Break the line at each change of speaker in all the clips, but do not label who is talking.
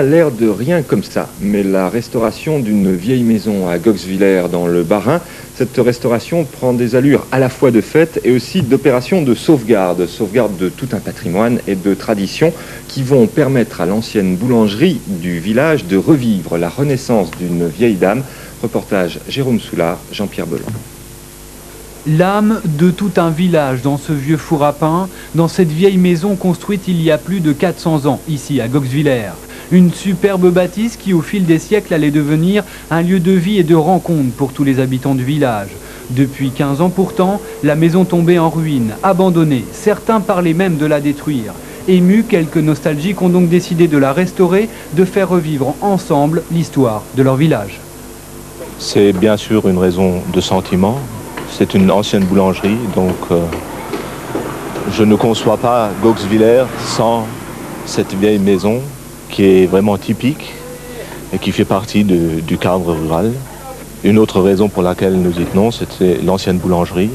L'air de rien comme ça, mais la restauration d'une vieille maison à Goxwiller dans le Bas-Rhin, cette restauration prend des allures à la fois de fête et aussi d'opération de sauvegarde de tout un patrimoine et de traditions qui vont permettre à l'ancienne boulangerie du village de revivre la renaissance d'une vieille dame. Reportage Jérôme Soulard, Jean-Pierre Belin.
L'âme de tout un village dans ce vieux four à pain, dans cette vieille maison construite il y a plus de 400 ans, ici à Goxwiller. Une superbe bâtisse qui au fil des siècles allait devenir un lieu de vie et de rencontre pour tous les habitants du village. Depuis 15 ans pourtant, la maison tombait en ruine, abandonnée. Certains parlaient même de la détruire. Émus, quelques nostalgiques ont donc décidé de la restaurer, de faire revivre ensemble l'histoire de leur village.
C'est bien sûr une raison de sentiment. C'est une ancienne boulangerie, donc je ne conçois pas Goxwiller sans cette vieille maison qui est vraiment typique et qui fait partie du cadre rural. Une autre raison pour laquelle nous y tenons, c'était l'ancienne boulangerie,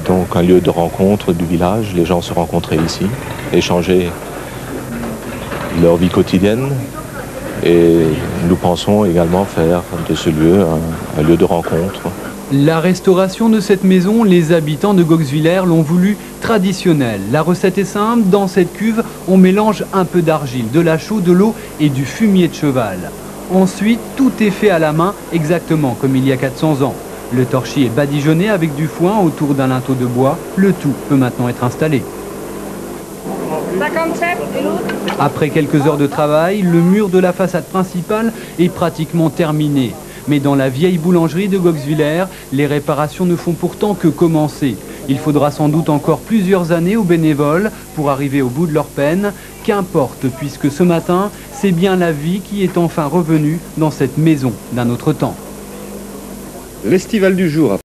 donc un lieu de rencontre du village. Les gens se rencontraient ici, échangeaient leur vie quotidienne et nous pensons également faire de ce lieu un lieu de rencontre.
La restauration de cette maison, les habitants de Goxwiller l'ont voulu traditionnelle. La recette est simple, dans cette cuve, on mélange un peu d'argile, de la chaux, de l'eau et du fumier de cheval. Ensuite, tout est fait à la main, exactement comme il y a 400 ans. Le torchis est badigeonné avec du foin autour d'un linteau de bois. Le tout peut maintenant être installé. Après quelques heures de travail, le mur de la façade principale est pratiquement terminé. Mais dans la vieille boulangerie de Goxwiller, les réparations ne font pourtant que commencer. Il faudra sans doute encore plusieurs années aux bénévoles pour arriver au bout de leur peine. Qu'importe, puisque ce matin, c'est bien la vie qui est enfin revenue dans cette maison d'un autre temps.
L'estival du jour.